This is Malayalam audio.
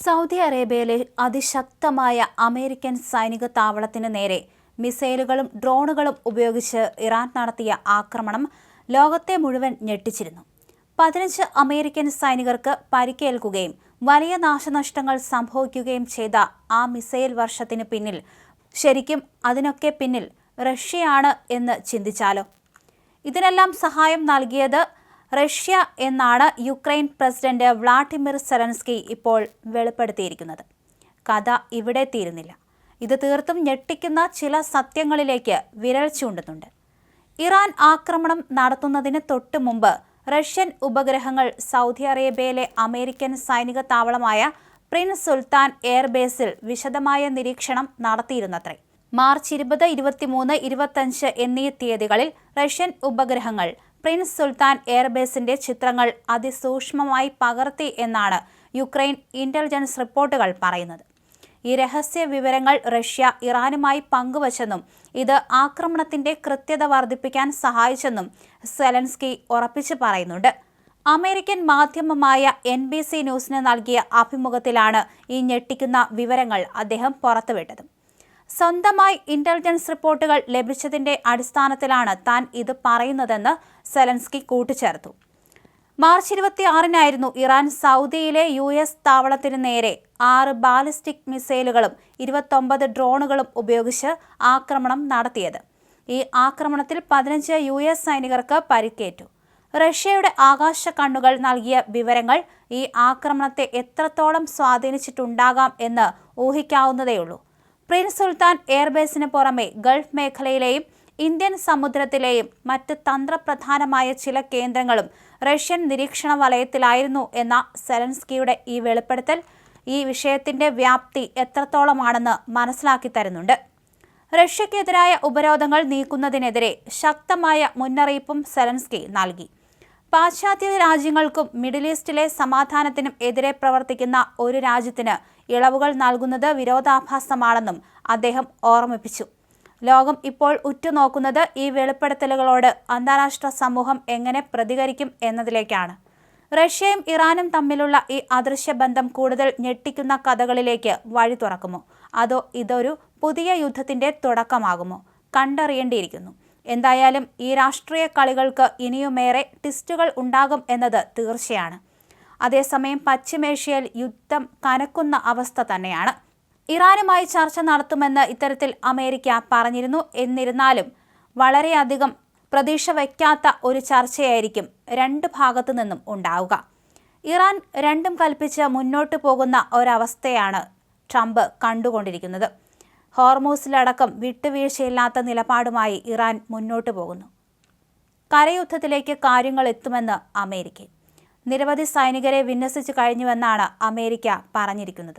സൗദി അറേബ്യയിലെ അതിശക്തമായ അമേരിക്കൻ സൈനിക താവളത്തിന് നേരെ മിസൈലുകളും ഡ്രോണുകളും ഉപയോഗിച്ച് ഇറാൻ നടത്തിയ ആക്രമണം ലോകത്തെ മുഴുവൻ ഞെട്ടിച്ചിരുന്നു. 15 അമേരിക്കൻ സൈനികർക്ക് പരിക്കേൽക്കുകയും വലിയ നാശനഷ്ടങ്ങൾ സംഭവിക്കുകയും ചെയ്ത ആ മിസൈൽ വർഷത്തിന് പിന്നിൽ, ശരിക്കും അതിനൊക്കെ പിന്നിൽ റഷ്യയാണ് എന്ന് ചിന്തിച്ചാലോ? ഇതിനെല്ലാം സഹായം നൽകിയത് റഷ്യ എന്നാണ് യുക്രൈൻ പ്രസിഡന്റ് വ്ളാഡിമിർ സെലൻസ്കി ഇപ്പോൾ വെളിപ്പെടുത്തിയിരിക്കുന്നത്. കഥ ഇവിടെ തീരുന്നില്ല. ഇത് തീർത്തും ഞെട്ടിക്കുന്ന ചില സത്യങ്ങളിലേക്ക് വിരൽ ചൂണ്ടുന്നുണ്ട്. ഇറാൻ ആക്രമണം നടത്തുന്നതിന് തൊട്ടു മുമ്പ് റഷ്യൻ ഉപഗ്രഹങ്ങൾ സൗദി അറേബ്യയിലെ അമേരിക്കൻ സൈനിക താവളമായ പ്രിൻസ് സുൽത്താൻ എയർബേസിൽ വിശദമായ നിരീക്ഷണം നടത്തിയിരുന്നത്രേ. മാർച്ച് 20, 23, 25 എന്നീ തീയതികളിൽ റഷ്യൻ ഉപഗ്രഹങ്ങൾ പ്രിൻസ് സുൽത്താൻ എയർബേസിന്റെ ചിത്രങ്ങൾ അതിസൂക്ഷ്മമായി പകർത്തി എന്നാണ് യുക്രൈൻ ഇന്റലിജൻസ് റിപ്പോർട്ടുകൾ പറയുന്നത്. ഈ രഹസ്യ വിവരങ്ങൾ റഷ്യ ഇറാനുമായി പങ്കുവച്ചെന്നും ഇത് ആക്രമണത്തിന്റെ കൃത്യത വർദ്ധിപ്പിക്കാൻ സഹായിച്ചെന്നും സെലൻസ്കി ഉറപ്പിച്ചു പറയുന്നുണ്ട്. അമേരിക്കൻ മാധ്യമമായ NBC ന്യൂസിന് നൽകിയ അഭിമുഖത്തിലാണ് ഈ ഞെട്ടിക്കുന്ന വിവരങ്ങൾ അദ്ദേഹം പുറത്തുവിട്ടത്. സ്വന്തമായി ഇന്റലിജൻസ് റിപ്പോർട്ടുകൾ ലഭിച്ചതിന്റെ അടിസ്ഥാനത്തിലാണ് താൻ ഇത് പറയുന്നതെന്ന് സെലൻസ്കി കൂട്ടിച്ചേർത്തു. മാർച്ച് 26-നായിരുന്നു ഇറാൻ സൗദിയിലെ US താവളത്തിന് നേരെ 6 ബാലിസ്റ്റിക് മിസൈലുകളും 29 ഡ്രോണുകളും ഉപയോഗിച്ച് ആക്രമണം നടത്തിയത്. ഈ ആക്രമണത്തിൽ 15 US സൈനികർക്ക് പരിക്കേറ്റു. റഷ്യയുടെ ആകാശ കണ്ണുകൾ നൽകിയ വിവരങ്ങൾ ഈ ആക്രമണത്തെ എത്രത്തോളം സ്വാധീനിച്ചിട്ടുണ്ടാകാം എന്ന് ഊഹിക്കാവുന്നതേയുള്ളൂ. പ്രിൻസ് സുൽത്താൻ എയർബേസിന് പുറമെ ഗൾഫ് മേഖലയിലെയും ഇന്ത്യൻ സമുദ്രത്തിലെയും മറ്റ് തന്ത്രപ്രധാനമായ ചില കേന്ദ്രങ്ങളും റഷ്യൻ നിരീക്ഷണ വലയത്തിലായിരുന്നു എന്ന സെലൻസ്കിയുടെ ഈ വെളിപ്പെടുത്തൽ ഈ വിഷയത്തിന്റെ വ്യാപ്തി എത്രത്തോളമാണെന്ന് മനസ്സിലാക്കി തരുന്നുണ്ട്. റഷ്യക്കെതിരായ ഉപരോധങ്ങൾ നീക്കുന്നതിനെതിരെ ശക്തമായ മുന്നറിയിപ്പും സെലൻസ്കി നൽകി. പാശ്ചാത്യ രാജ്യങ്ങൾക്കും മിഡിൽ ഈസ്റ്റിലെ സമാധാനത്തിനും എതിരെ പ്രവർത്തിക്കുന്ന ഒരു രാജ്യത്തിന് ഇളവുകൾ നൽകുന്നത് വിരോധാഭാസമാണെന്നും അദ്ദേഹം ഓർമ്മിപ്പിച്ചു. ലോകം ഇപ്പോൾ ഉറ്റുനോക്കുന്നത് ഈ വെളിപ്പെടുത്തലുകളോട് അന്താരാഷ്ട്ര സമൂഹം എങ്ങനെ പ്രതികരിക്കും എന്നതിലേക്കാണ്. റഷ്യയും ഇറാനും തമ്മിലുള്ള ഈ അദൃശ്യ ബന്ധം കൂടുതൽ ഞെട്ടിക്കുന്ന കഥകളിലേക്ക് വഴി തുറക്കുമോ? അതോ ഇതൊരു പുതിയ യുദ്ധത്തിന്റെ തുടക്കമാകുമോ? കണ്ടറിയേണ്ടിയിരിക്കുന്നു. എന്തായാലും ഈ രാഷ്ട്രീയ കളികൾക്ക് ഇനിയുമേറെ ട്വിസ്റ്റുകൾ ഉണ്ടാകും എന്നത് തീർച്ചയാണ്. അതേസമയം പശ്ചിമേഷ്യയിൽ യുദ്ധം കനക്കുന്ന അവസ്ഥ തന്നെയാണ്. ഇറാനുമായി ചർച്ച നടത്തുമെന്ന് ഇത്തരത്തിൽ അമേരിക്ക പറഞ്ഞിരുന്നു. എന്നിരുന്നാലും വളരെയധികം പ്രതീക്ഷ വയ്ക്കാത്ത ഒരു ചർച്ചയായിരിക്കും രണ്ട് ഭാഗത്തു നിന്നും ഉണ്ടാവുക. ഇറാൻ രണ്ടും കൽപ്പിച്ച് മുന്നോട്ട് പോകുന്ന ഒരവസ്ഥയാണ് ട്രംപ് കണ്ടുകൊണ്ടിരിക്കുന്നത്. ഹോർമൂസിലടക്കം വിട്ടുവീഴ്ചയില്ലാത്ത നിലപാടുമായി ഇറാൻ മുന്നോട്ട് പോകുന്നു. കരയുദ്ധത്തിലേക്ക് കാര്യങ്ങൾ എത്തുമെന്ന് അമേരിക്ക. നിരവധി സൈനികരെ വിന്യസിച്ചു കഴിഞ്ഞുവെന്നാണ് അമേരിക്ക പറഞ്ഞിരിക്കുന്നത്.